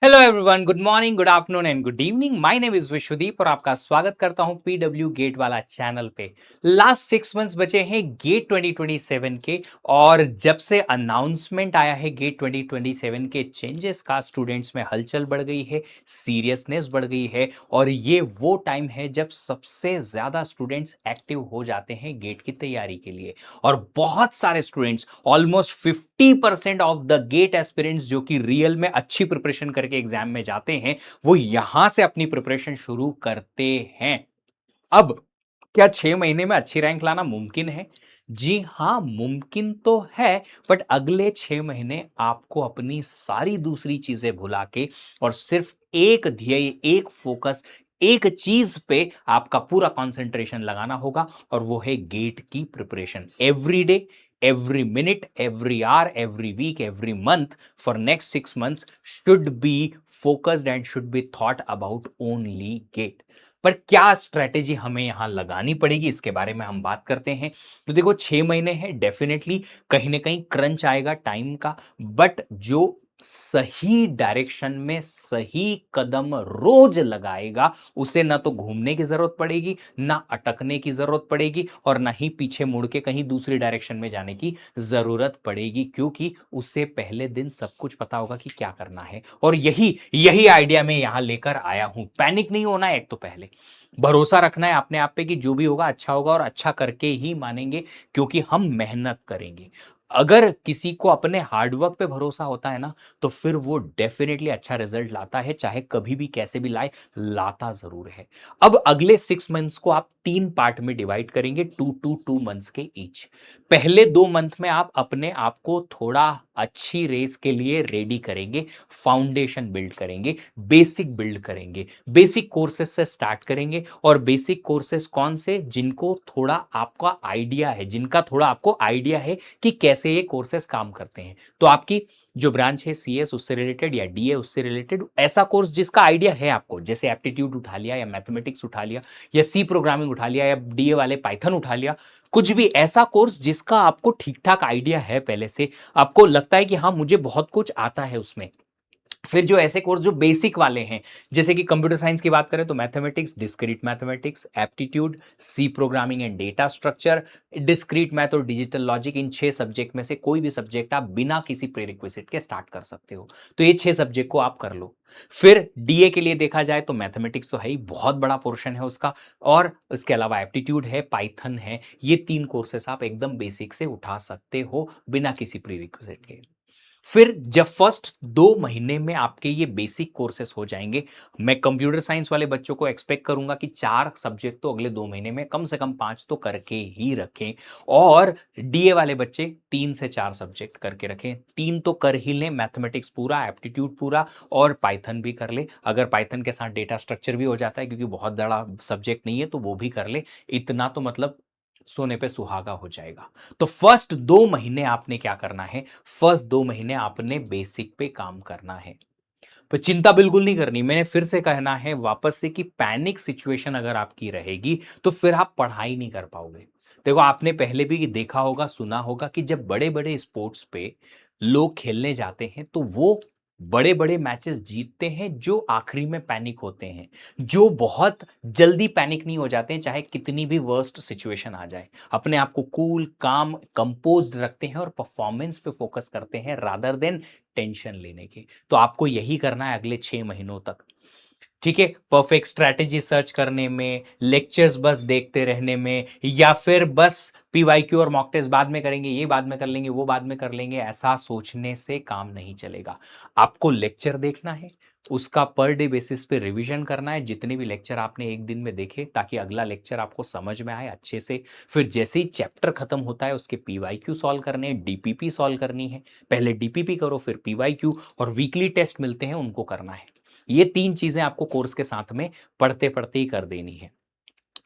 Hello everyone, good morning, good afternoon and good evening. My name is Vishwadeep और आपका स्वागत करता हूं पीडब्ल्यू गेट वाला चैनल पे। लास्ट 6 मंथ्स बचे हैं गेट 2027 के। और जब से अनाउंसमेंट आया है गेट 2027 के चेंजेस का, स्टूडेंट्स में हलचल बढ़ गई है, सीरियसनेस बढ़ गई है। और ये वो टाइम है जब सबसे ज्यादा स्टूडेंट्स एक्टिव हो जाते हैं गेट की तैयारी के लिए। और बहुत सारे students, almost 50% of the GATE aspirants जो कि रियल में अच्छी प्रिपरेशन करके एग्जाम में जाते हैं, वो यहां से अपनी प्रिपरेशन शुरू करते हैं। अब क्या 6 महीने में अच्छी रैंक लाना मुमकिन है? जी हां, मुमकिन तो है। बट अगले 6 महीने आपको अपनी सारी दूसरी चीजें भुला के और सिर्फ एक ध्येय, एक फोकस, एक चीज पे आपका पूरा कंसंट्रेशन लगाना होगा। और वो है गेट की preparation. Every day, every minute, every hour, every week, every month for next 6 months should be focused and should be thought about only gate। पर क्या स्ट्रेटेजी हमें यहां लगानी पड़ेगी, इसके बारे में हम बात करते हैं। तो देखो, 6 महीने हैं, डेफिनेटली कहीं ना कहीं क्रंच आएगा टाइम का। बट जो सही डायरेक्शन में सही कदम रोज लगाएगा, उसे ना तो घूमने की जरूरत पड़ेगी, ना अटकने की जरूरत पड़ेगी, और ना ही पीछे मुड़ के कहीं दूसरी डायरेक्शन में जाने की जरूरत पड़ेगी, क्योंकि उससे पहले दिन सब कुछ पता होगा कि क्या करना है। और यही यही आइडिया मैं यहां लेकर आया हूं। पैनिक नहीं होना है, एक तो पहले भरोसा रखना है अपने आप पे कि जो भी होगा अच्छा होगा, और अच्छा करके ही मानेंगे, क्योंकि हम मेहनत करेंगे। अगर किसी को अपने हार्डवर्क पे भरोसा होता है ना, तो फिर वो डेफिनेटली अच्छा रिजल्ट लाता है, चाहे कभी भी कैसे भी लाए, लाता जरूर है। अब अगले 6 मंथ्स को आप 3 पार्ट में डिवाइड करेंगे, 2 2 2 मंथ्स के ईच। पहले 2 मंथ में आप अपने आप को थोड़ा अच्छी रेस के लिए रेडी करेंगे, फाउंडेशन बिल्ड करेंगे, बेसिक बिल्ड करेंगे, बेसिक कोर्सेस से स्टार्ट करेंगे। और बेसिक कोर्सेस कौन से? जिनको थोड़ा आपका आइडिया है, जिनका थोड़ा आपको आइडिया है कि कैसे ये कोर्सेस काम करते हैं। तो आपकी जो ब्रांच है सीएस उससे रिलेटेड, या डीए उससे रिलेटेड, ऐसा कोर्स जिसका आइडिया है आपको, जैसे एप्टीट्यूड उठा लिया, या मैथमेटिक्स उठा लिया, या सी प्रोग्रामिंग उठा लिया, या डीए वाले पाइथन उठा लिया। कुछ भी ऐसा कोर्स जिसका आपको ठीक ठाक आइडिया है पहले से, आपको लगता है कि हाँ, मुझे बहुत कुछ आता है उसमें। फिर जो ऐसे कोर्स जो बेसिक वाले हैं, जैसे कि कंप्यूटर साइंस की बात करें तो mathematics, discrete mathematics, aptitude, C programming and data structure, discrete math और डिजिटल लॉजिक, इन 6 सब्जेक्ट में से कोई भी सब्जेक्ट आप बिना किसी प्रीरिक्विजिट के स्टार्ट कर सकते हो। तो ये 6 सब्जेक्ट को आप कर लो। फिर डीए के लिए देखा जाए तो मैथमेटिक्स तो है ही, बहुत बड़ा पोर्शन है उसका। और इसके अलावा एप्टीट्यूड है, पाइथन है। ये 3 कोर्सेस आप एकदम बेसिक से उठा सकते हो बिना किसी प्रीरिक्विजिट के। फिर जब फर्स्ट 2 महीने में आपके ये बेसिक कोर्सेस हो जाएंगे, मैं कंप्यूटर साइंस वाले बच्चों को एक्सपेक्ट करूंगा कि 4 सब्जेक्ट तो अगले 2 महीने में कम से कम 5 तो करके ही रखें। और डीए वाले बच्चे 3 से 4 सब्जेक्ट करके रखें। 3 तो कर ही लें, मैथमेटिक्स पूरा, एप्टीट्यूड पूरा, और पाइथन भी कर ले। अगर पाइथन के साथ डेटा स्ट्रक्चर भी हो जाता है, क्योंकि बहुत बड़ा सब्जेक्ट नहीं है, तो वो भी कर ले। इतना तो मतलब सोने पे सुहागा हो जाएगा। तो फर्स्ट 2 महीने आपने क्या करना है? फर्स्ट 2 महीने आपने बेसिक पे काम करना है। तो चिंता बिल्कुल नहीं करनी। मैंने फिर से कहना है वापस से कि पैनिक सिचुएशन अगर आपकी रहेगी, तो फिर आप पढ़ाई नहीं कर पाओगे। देखो, आपने पहले भी देखा होगा, सुना होगा कि जब बड़े बड़े स्पोर्ट्स पे लोग खेलने जाते हैं, तो वो बड़े बड़े मैचेस जीतते हैं जो आखिरी में पैनिक होते हैं। जो बहुत जल्दी पैनिक नहीं हो जाते हैं, चाहे कितनी भी वर्स्ट सिचुएशन आ जाए। अपने आप को कूल, काम, कंपोज्ड रखते हैं और परफॉर्मेंस पे फोकस करते हैं, रादर देन टेंशन लेने के। तो आपको यही करना है अगले 6 महीनों तक। ठीक है, परफेक्ट स्ट्रैटेजी सर्च करने में, लेक्चर्स बस देखते रहने में, या फिर बस पीवाईक्यू और मॉक टेस्ट बाद में करेंगे, ये बाद में कर लेंगे, वो बाद में कर लेंगे, ऐसा सोचने से काम नहीं चलेगा। आपको लेक्चर देखना है, उसका पर डे बेसिस पे रिवीजन करना है, जितने भी लेक्चर आपने एक दिन में देखे, ताकि अगला लेक्चर आपको समझ में आए अच्छे से। फिर जैसे ही चैप्टर खत्म होता है, उसके पीवाईक्यू सॉल्व करने हैं, डीपीपी सॉल्व करनी है। पहले डीपीपी करो, फिर पीवाईक्यू, और वीकली टेस्ट मिलते हैं, उनको करना है। ये 3 चीजें आपको कोर्स के साथ में पढ़ते पढ़ते ही कर देनी है।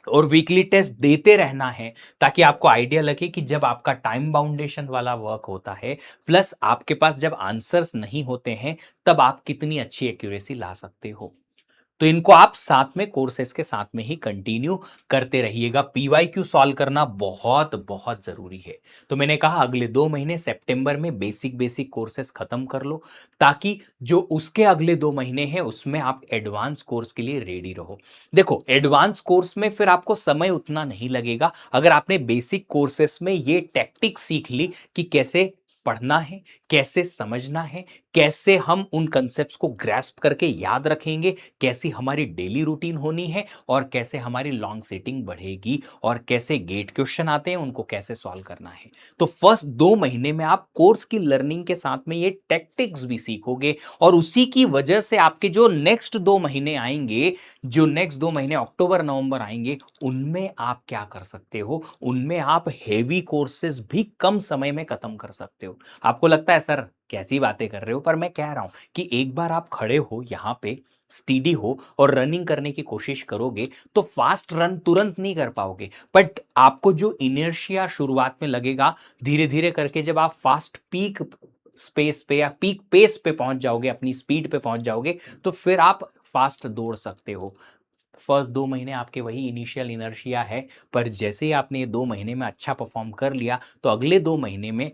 और वीकली टेस्ट देते रहना है, ताकि आपको आइडिया लगे कि जब आपका टाइम बाउंडेशन वाला वर्क होता है, प्लस आपके पास जब आंसर्स नहीं होते हैं, तब आप कितनी अच्छी एक्यूरेसी ला सकते हो। तो इनको आप साथ में कोर्सेस के साथ में ही कंटिन्यू करते रहिएगा। पीवाईक्यू सॉल्व करना बहुत बहुत जरूरी है। तो मैंने कहा अगले 2 महीने सितंबर में बेसिक बेसिक कोर्सेस खत्म कर लो, ताकि जो उसके अगले 2 महीने हैं उसमें आप एडवांस कोर्स के लिए रेडी रहो। देखो, एडवांस कोर्स में फिर आपको समय उतना नहीं लगेगा अगर आपने बेसिक कोर्सेस में ये टैक्टिक सीख ली कि कैसे पढ़ना है, कैसे समझना है, कैसे हम उन कंसेप्ट्स को ग्रैस्प करके याद रखेंगे, कैसी हमारी डेली रूटीन होनी है, और कैसे हमारी लॉन्ग सेटिंग बढ़ेगी, और कैसे गेट क्वेश्चन आते हैं उनको कैसे सॉल्व करना है। तो फर्स्ट 2 महीने में आप कोर्स की लर्निंग के साथ में ये टैक्टिक्स भी सीखोगे, और उसी की वजह से आपके जो नेक्स्ट 2 महीने आएंगे, जो नेक्स्ट 2 महीने अक्टूबर नवंबर आएंगे, उनमें आप क्या कर सकते हो, उनमें आप हेवी कोर्सेज भी कम समय में खत्म कर सकते हो। आपको लगता है सर कैसी बातें कर रहे हो, पर मैं कह रहा हूं कि एक बार आप खड़े हो यहां पे, स्टीडी हो और रनिंग करने की कोशिश करोगे, तो फास्ट रन तुरंत नहीं कर पाओगे, बट आपको जो इनर्शिया शुरुआत में लगेगा, धीरे धीरे करके जब आप फास्ट पीक स्पेस पे या पीक पेस पे पहुंच जाओगे, अपनी स्पीड पे पहुंच जाओगे, तो फिर आप फास्ट दौड़ सकते हो। फर्स्ट 2 महीने आपके वही इनिशियल इनर्शिया है, पर जैसे ही आपने ये 2 महीने में अच्छा परफॉर्म कर लिया, तो अगले 2 महीने में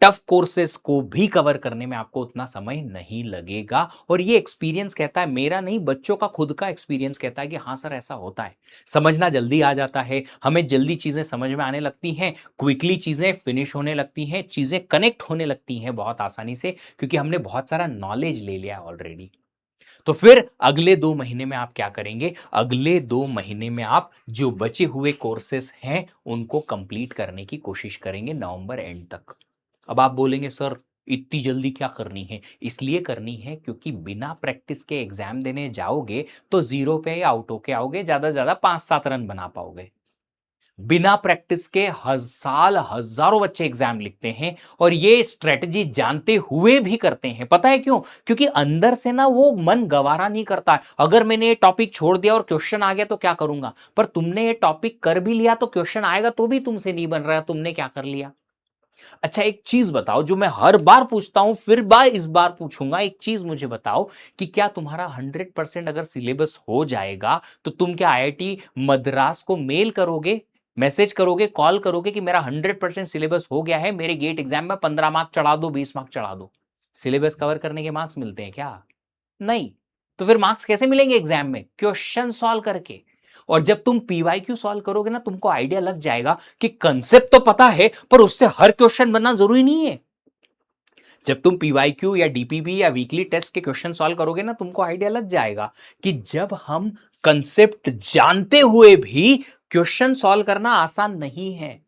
टफ कोर्सेस को भी कवर करने में आपको उतना समय नहीं लगेगा। और ये एक्सपीरियंस कहता है, मेरा नहीं, बच्चों का खुद का एक्सपीरियंस कहता है कि हाँ सर ऐसा होता है, समझना जल्दी आ जाता है, हमें जल्दी चीजें समझ में आने लगती हैं, क्विकली चीजें फिनिश होने लगती हैं, चीजें कनेक्ट होने लगती हैं बहुत आसानी से, क्योंकि हमने बहुत सारा नॉलेज ले लिया ऑलरेडी। तो फिर अगले 2 महीने में आप क्या करेंगे, अगले 2 महीने में आप जो बचे हुए कोर्सेस हैं उनको कंप्लीट करने की कोशिश करेंगे नवंबर एंड तक। अब आप बोलेंगे सर इतनी जल्दी क्या करनी है, इसलिए करनी है क्योंकि बिना प्रैक्टिस के एग्जाम देने जाओगे तो जीरो पे आउट होके आओगे, ज्यादा से ज्यादा 5-7 रन बना पाओगे। बिना प्रैक्टिस के साल हजारों बच्चे एग्जाम लिखते हैं, और ये स्ट्रेटजी जानते हुए भी करते हैं। पता है क्यों? क्योंकि अंदर से ना वो मन गवारा नहीं करता। अगर मैंने ये टॉपिक छोड़ दिया और क्वेश्चन आ गया तो क्या करूंगा, पर तुमने ये टॉपिक कर भी लिया तो क्वेश्चन आएगा तो भी तुमसे नहीं बन रहा, तुमने क्या कर लिया। अच्छा एक चीज बताओ जो मैं हर बार पूछता हूं, फिर बार इस बार पूछूंगा, एक चीज मुझे बताओ कि क्या तुम्हारा 100% अगर सिलेबस हो जाएगा तो तुम क्या आईआईटी मद्रास को मेल करोगे, मैसेज करोगे, कॉल करोगे कि मेरा 100% सिलेबस हो गया है, मेरे गेट एग्जाम में 15 मार्क चढ़ा दो, 20 मार्क चढ़ा दो। सिलेबस कवर करने के मार्क्स मिलते हैं क्या? नहीं। तो फिर मार्क्स कैसे मिलेंगे एग्जाम में? क्वेश्चन सॉल्व करके। और जब तुम पीवाईक्यू सॉल्व करोगे ना, तुमको आइडिया लग जाएगा कि कंसेप्ट तो पता है पर उससे हर क्वेश्चन बनना जरूरी नहीं है। जब तुम पीवाईक्यू या डीपीपी या वीकली टेस्ट के क्वेश्चन सॉल्व करोगे ना, तुमको आइडिया लग जाएगा कि जब हम कंसेप्ट जानते हुए भी क्वेश्चन सॉल्व करना आसान नहीं है,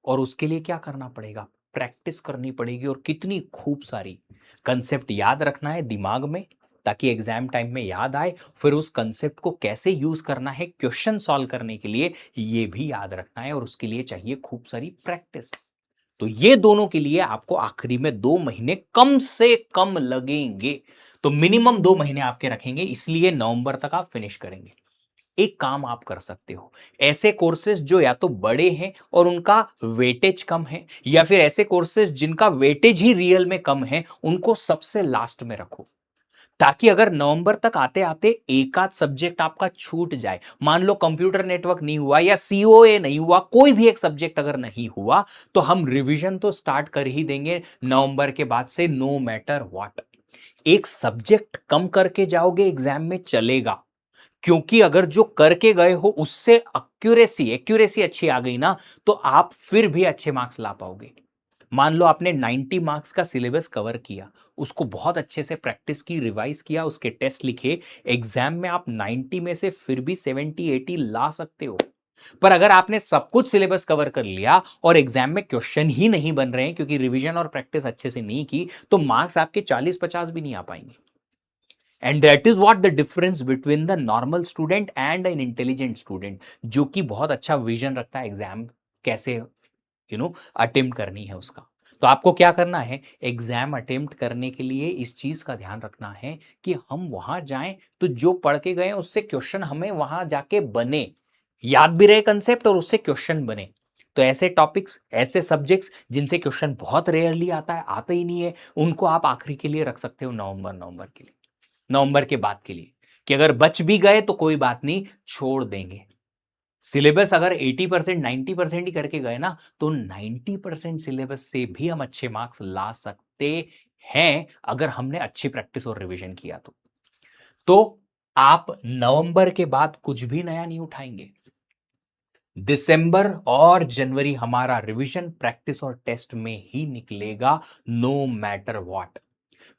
और उसके लिए क्या करना पड़ेगा, प्रैक्टिस करनी पड़ेगी, और कितनी खूब सारी कंसेप्ट याद रखना है दिमाग में ताकि एग्जाम टाइम में याद आए। फिर उस कंसेप्ट को कैसे यूज करना है क्वेश्चन सॉल्व करने के लिए, ये भी याद रखना है, और उसके लिए चाहिए खूब सारी प्रैक्टिस। तो ये दोनों के लिए आपको आखिरी में 2 महीने कम से कम लगेंगे। तो मिनिमम 2 महीने आपके रखेंगे, इसलिए नवंबर तक आप फिनिश करेंगे। एक काम आप कर सकते हो, ऐसे कोर्सेज जो या तो बड़े हैं और उनका वेटेज कम है, या फिर ऐसे कोर्सेज जिनका वेटेज ही रियल में कम है, उनको सबसे लास्ट में रखो, ताकि अगर नवंबर तक आते आते एक आध सब्जेक्ट आपका छूट जाए, मान लो कंप्यूटर नेटवर्क नहीं हुआ या सीओए नहीं हुआ, कोई भी एक सब्जेक्ट अगर नहीं हुआ, तो हम रिवीजन तो स्टार्ट कर ही देंगे नवंबर के बाद से, नो मैटर व्हाट। एक सब्जेक्ट कम करके जाओगे एग्जाम में चलेगा, क्योंकि अगर जो करके गए हो उससे एक्यूरेसी एक्यूरेसी अच्छी आ गई ना, तो आप फिर भी अच्छे मार्क्स ला पाओगे। मान लो आपने 90 मार्क्स का सिलेबस कवर किया, उसको बहुत अच्छे से प्रैक्टिस की, रिवाइज किया, उसके टेस्ट लिखे, एग्जाम में आप 90 में से फिर भी 70-80 ला सकते हो। पर अगर आपने सब कुछ सिलेबस कवर कर लिया और एग्जाम में क्वेश्चन ही नहीं बन रहे हैं क्योंकि रिवीजन और प्रैक्टिस अच्छे से नहीं की, तो मार्क्स आपके 40-50 भी नहीं आ पाएंगे। And that is what the difference between the normal student and an intelligent student, जो कि बहुत अच्छा विजन रखता है एग्जाम कैसे अटेम्प्ट करनी है उसका। तो आपको क्या करना है, एग्जाम अटेम्प्ट करने के लिए इस चीज का ध्यान रखना है कि हम वहां जाएं तो जो पढ़ के गए उससे क्वेश्चन हमें वहां जाके बने, याद भी रहे कंसेप्ट और उससे क्वेश्चन बने। तो ऐसे टॉपिक्स, ऐसे सब्जेक्ट्स जिनसे क्वेश्चन बहुत रेयरली आता है, आता ही नहीं है, उनको आप आखिरी के लिए रख सकते हो, नवंबर नवंबर के लिए, नवंबर के बाद के लिए, कि अगर बच भी गए तो कोई बात नहीं, छोड़ देंगे। सिलेबस अगर 80% 90% ही करके गए ना, तो 90% सिलेबस से भी हम अच्छे मार्क्स ला सकते हैं, अगर हमने अच्छी प्रैक्टिस और रिवीजन किया तो। तो आप नवंबर के बाद कुछ भी नया नहीं उठाएंगे। दिसंबर और जनवरी हमारा रिवीजन, प्रैक्टिस और टेस्ट में ही निकलेगा, नो मैटर व्हाट।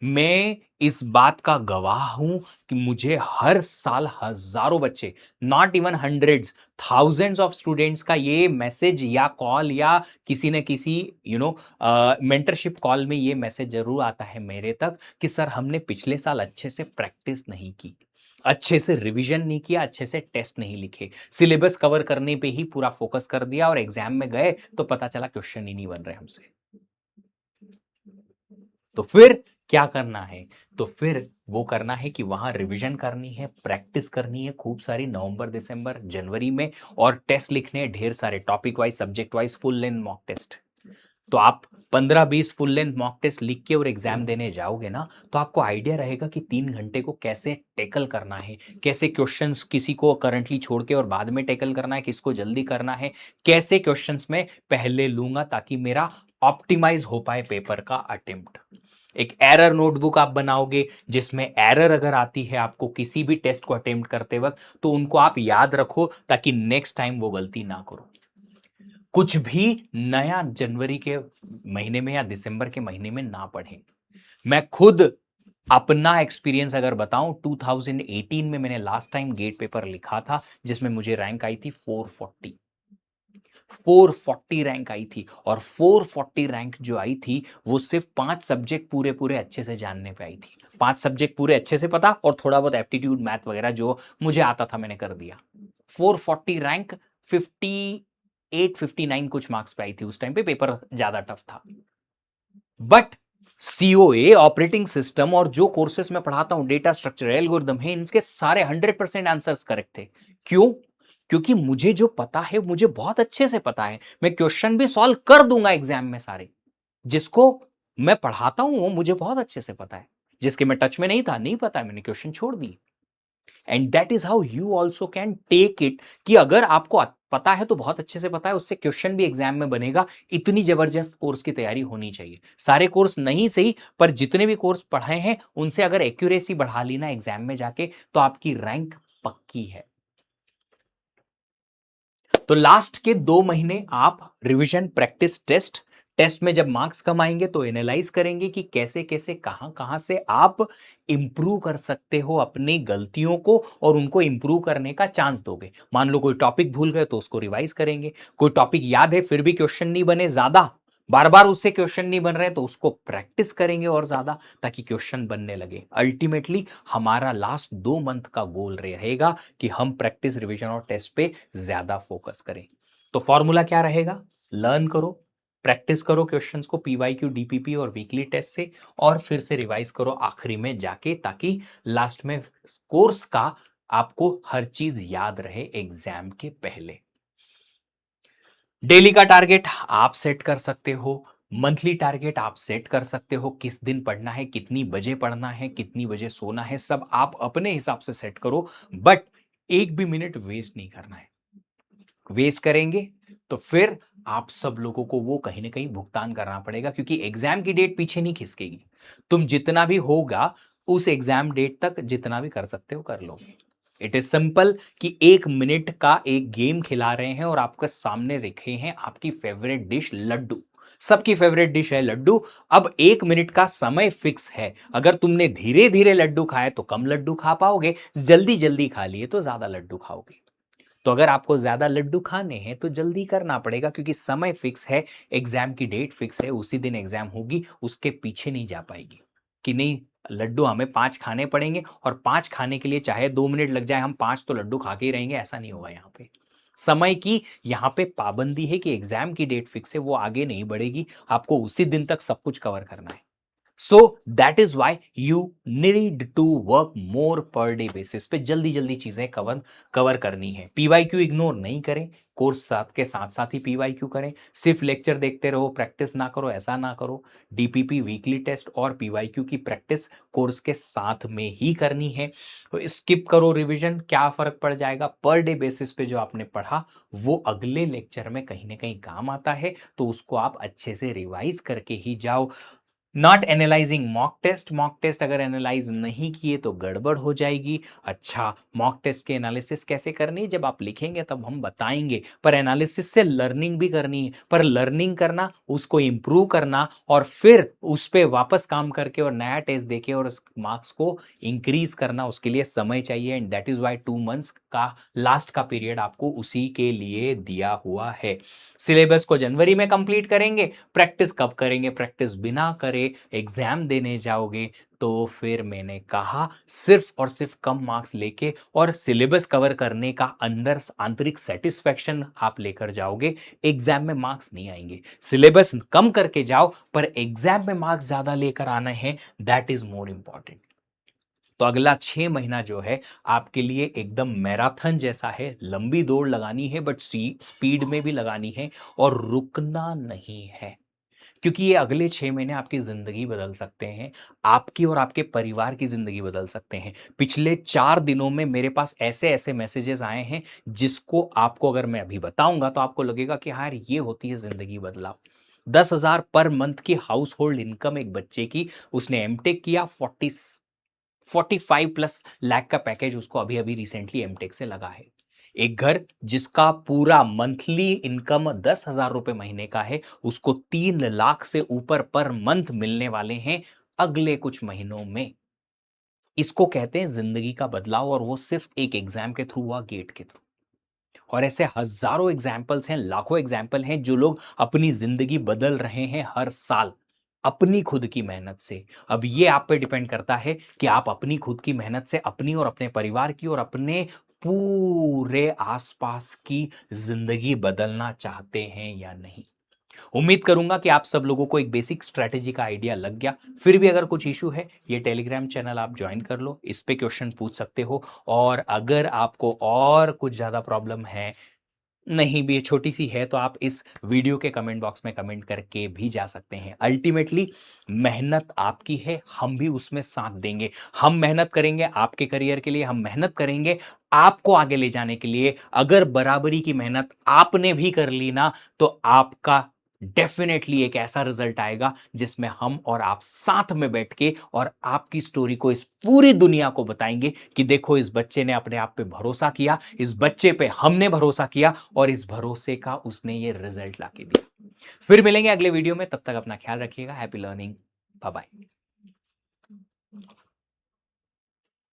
मैं इस बात का गवाह हूं कि मुझे हर साल हजारों बच्चे, not even hundreds, thousands of students का ये मैसेज या कॉल या किसी न किसी मेंटरशिप कॉल में ये मैसेज जरूर आता है मेरे तक कि सर हमने पिछले साल अच्छे से प्रैक्टिस नहीं की, अच्छे से रिवीजन नहीं किया, अच्छे से टेस्ट नहीं लिखे, सिलेबस कवर करने पे ही पूरा फोकस कर दिया और एग्जाम में गए तो पता चला क्वेश्चन ही नहीं बन रहे हमसे। तो फिर क्या करना है? तो फिर वो करना है कि वहां रिवीजन करनी है, प्रैक्टिस करनी है खूब सारी, नवंबर दिसंबर जनवरी में, और टेस्ट लिखने हैं ढेर सारे, topic wise subject wise, full length mock test. तो आप 15-20 फुल लेंथ मॉक टेस्ट लिख के और एग्जाम देने जाओगे ना, तो आपको आइडिया रहेगा कि 3 घंटे को कैसे टैकल करना है, कैसे क्वेश्चंस किसी को करंटली छोड़ के और बाद में टैकल करना है, किसको जल्दी करना है, कैसे क्वेश्चंस में पहले लूंगा ताकि मेरा ऑप्टिमाइज हो पाए पेपर का अटेम्प्ट। एक एरर नोटबुक आप बनाओगे, जिसमें एरर अगर आती है आपको किसी भी टेस्ट को अटेम्प्ट करते वक्त, तो उनको आप याद रखो ताकि नेक्स्ट टाइम वो गलती ना करो। कुछ भी नया जनवरी के महीने में या दिसंबर के महीने में ना पढ़ें। मैं खुद अपना एक्सपीरियंस अगर बताऊं, 2018 में मैंने लास्ट टाइम गेट पेपर लिखा था, जिसमें मुझे रैंक आई थी 440। 440 रैंक आई थी, और 440 रैंक जो आई थी वो सिर्फ 5 सब्जेक्ट पूरे पूरे अच्छे से जानने पे आई थी। 5 सब्जेक्ट पूरे अच्छे से पता और थोड़ा बहुत एप्टीट्यूड मैथ वगैरह जो मुझे आता था मैंने कर दिया। 440 रैंक, 58-59 कुछ मार्क्स पे आई थी। उस टाइम पे पेपर ज्यादा टफ था, बट सीओए, ऑपरेटिंग सिस्टम और जो कोर्सेस मैं पढ़ाता हूं, डेटा स्ट्रक्चर, एल्गोरिदम है, इनके सारे 100% आंसर्स करेक्ट थे। क्यों? क्योंकि मुझे जो पता है मुझे बहुत अच्छे से पता है, मैं क्वेश्चन भी सॉल्व कर दूंगा एग्जाम में सारे। जिसको मैं पढ़ाता हूं वो मुझे बहुत अच्छे से पता है, जिसके मैं टच में नहीं था, नहीं पता है, मैंने क्वेश्चन छोड़ दी। And that is how you also can take it, कि अगर आपको पता है तो बहुत अच्छे से पता है, उससे क्वेश्चन भी एग्जाम में बनेगा। इतनी जबरदस्त कोर्स की तैयारी होनी चाहिए। सारे कोर्स नहीं सही, पर जितने भी कोर्स पढ़े हैं उनसे अगर एक्यूरेसी बढ़ा ली ना एग्जाम में जाके, तो आपकी रैंक पक्की है। तो लास्ट के 2 महीने आप रिवीजन, प्रैक्टिस, टेस्ट, टेस्ट में जब मार्क्स कम आएंगे तो एनालाइज करेंगे कि कैसे कैसे कहां कहां से आप इंप्रूव कर सकते हो अपनी गलतियों को, और उनको इंप्रूव करने का चांस दोगे। मान लो कोई टॉपिक भूल गए तो उसको रिवाइज करेंगे, कोई टॉपिक याद है फिर भी क्वेश्चन नहीं बने, ज्यादा बार बार उससे क्वेश्चन नहीं बन रहे तो उसको प्रैक्टिस करेंगे और ज्यादा, ताकि क्वेश्चन बनने लगे। अल्टीमेटली हमारा लास्ट 2 मंथ का गोल रहेगा कि हम प्रैक्टिस, रिवीजन और टेस्ट पे ज्यादा फोकस करें। तो फॉर्मूला क्या रहेगा? लर्न करो, प्रैक्टिस करो क्वेश्चंस को पीवाईक्यू, डीपीपी और वीकली टेस्ट से, और फिर से रिवाइज करो आखिरी में जाके, ताकि लास्ट में कोर्स का आपको हर चीज याद रहे एग्जाम के पहले। डेली का टारगेट आप सेट कर सकते हो, मंथली टारगेट आप सेट कर सकते हो, किस दिन पढ़ना है, कितनी बजे पढ़ना है, कितनी बजे सोना है, सब आप अपने हिसाब से सेट करो। बट एक भी मिनट वेस्ट नहीं करना है। वेस्ट करेंगे तो फिर आप सब लोगों को वो कहीं ना कहीं भुगतान करना पड़ेगा, क्योंकि एग्जाम की डेट पीछे नहीं खिसकेगी। तुम जितना भी होगा उस एग्जाम डेट तक जितना भी कर सकते हो कर लोगे। इट इज सिंपल कि 1 मिनट का एक गेम खिला रहे हैं और आपके सामने रखे हैं आपकी फेवरेट डिश लड्डू। सबकी फेवरेट डिश है लड्डू। अब 1 मिनट का समय फिक्स है। अगर तुमने धीरे धीरे लड्डू खाए तो कम लड्डू खा पाओगे, जल्दी जल्दी खा लिए तो ज्यादा लड्डू खाओगे। तो अगर आपको ज्यादा लड्डू खाने हैं तो जल्दी करना पड़ेगा, क्योंकि समय फिक्स है, एग्जाम की डेट फिक्स है, उसी दिन एग्जाम होगी, उसके पीछे नहीं जा पाएगी कि नहीं लड्डू हमें 5 खाने पड़ेंगे, और 5 खाने के लिए चाहे 2 मिनट लग जाए हम 5 तो लड्डू खा के ही रहेंगे, ऐसा नहीं होगा। यहाँ पे समय की यहाँ पे पाबंदी है कि एग्जाम की डेट फिक्स है, वो आगे नहीं बढ़ेगी, आपको उसी दिन तक सब कुछ कवर करना है। So that is why you need to work more per day basis पे, जल्दी जल्दी चीजें कवर कवर करनी है। पीवाईक्यू इग्नोर नहीं करें, कोर्स साथ के साथ साथ ही पीवाईक्यू करें। सिर्फ लेक्चर देखते रहो, प्रैक्टिस ना करो, ऐसा ना करो। डीपीपी वीकली टेस्ट और पीवाईक्यू की प्रैक्टिस कोर्स के साथ में ही करनी है। स्किप करो रिवीजन, क्या फर्क पड़ जाएगा? पर डे बेसिस पे जो आपने पढ़ा वो अगले लेक्चर में कहीं ना कहीं काम आता है, तो उसको आप अच्छे से रिवाइज करके ही जाओ। Not analysing mock test, mock test अगर एनालाइज नहीं किए तो गड़बड़ हो जाएगी। अच्छा, मॉक टेस्ट के एनालिसिस कैसे करनी है जब आप लिखेंगे तब हम बताएंगे, पर एनालिसिस से लर्निंग भी करनी है। पर लर्निंग करना, उसको इंप्रूव करना और फिर उस पर वापस काम करके और नया टेस्ट देके और उस मार्क्स को इंक्रीज करना, उसके लिए समय चाहिए। And that is why 2 months का लास्ट का पीरियड आपको उसी के लिए दिया हुआ है। सिलेबस को जनवरी में कंप्लीट करेंगे, प्रैक्टिस कब करेंगे? प्रैक्टिस बिना करे एग्जाम देने जाओगे तो फिर मैंने कहा सिर्फ और सिर्फ कम मार्क्स लेके और सिलेबस कवर करने का अंदर आंतरिक सेटिस्फैक्शन आप लेकर जाओगे, एग्जाम में मार्क्स नहीं आएंगे। सिलेबस कम करके जाओ पर एग्जाम में मार्क्स ज्यादा लेकर आना है, दैट इज मोर इंपॉर्टेंट। तो अगला 6 महीना जो है आपके लिए एकदम मैराथन जैसा है, लंबी दौड़ लगानी है बट स्पीड में भी लगानी है और रुकना नहीं है। क्योंकि ये अगले 6 महीने आपकी जिंदगी बदल सकते हैं, आपकी और आपके परिवार की जिंदगी बदल सकते हैं। पिछले 4 दिनों में मेरे पास ऐसे ऐसे मैसेजेस आए हैं जिसको आपको अगर मैं अभी बताऊंगा तो आपको लगेगा कि हाँ यार, ये होती है जिंदगी बदलाव। 10,000 पर मंथ की हाउस होल्ड इनकम एक बच्चे की, उसने एमटेक किया, 45+ लाख का पैकेज उसको अभी अभी रिसेंटली एमटेक से लगा है। एक घर जिसका पूरा मंथली इनकम 10,000 रुपए महीने का है, उसको 3 लाख से ऊपर पर मंथ मिलने वाले हैं अगले कुछ महीनों में। इसको कहते हैं जिंदगी का बदलाव, और वो सिर्फ एक एग्जाम के थ्रू हुआ, गेट के थ्रू। और ऐसे हजारों एग्जाम्पल्स हैं, लाखों एग्जाम्पल हैं जो लोग अपनी जिंदगी बदल रहे हैं हर साल अपनी खुद की मेहनत से। अब ये आप पे डिपेंड करता है कि आप अपनी खुद की मेहनत से अपनी और अपने परिवार की और अपने पूरे आसपास की जिंदगी बदलना चाहते हैं या नहीं। उम्मीद करूंगा कि आप सब लोगों को एक बेसिक स्ट्रेटेजी का आइडिया लग गया। फिर भी अगर कुछ इशू है, ये टेलीग्राम चैनल आप ज्वाइन कर लो, इस पे क्वेश्चन पूछ सकते हो। और अगर आपको और कुछ ज्यादा प्रॉब्लम है, नहीं भी, छोटी सी है, तो आप इस वीडियो के कमेंट बॉक्स में कमेंट करके भी जा सकते हैं। अल्टीमेटली मेहनत आपकी है, हम भी उसमें साथ देंगे। हम मेहनत करेंगे आपके करियर के लिए, हम मेहनत करेंगे आपको आगे ले जाने के लिए। अगर बराबरी की मेहनत आपने भी कर ली ना, तो आपका डेफिनेटली एक ऐसा रिजल्ट आएगा जिसमें हम और आप साथ में बैठ के और आपकी स्टोरी को इस पूरी दुनिया को बताएंगे कि देखो, इस बच्चे ने अपने आप पे भरोसा किया, इस बच्चे पे हमने भरोसा किया और इस भरोसे का उसने ये रिजल्ट लाके दिया। फिर मिलेंगे अगले वीडियो में, तब तक अपना ख्याल रखिएगा। Happy learning, bye bye.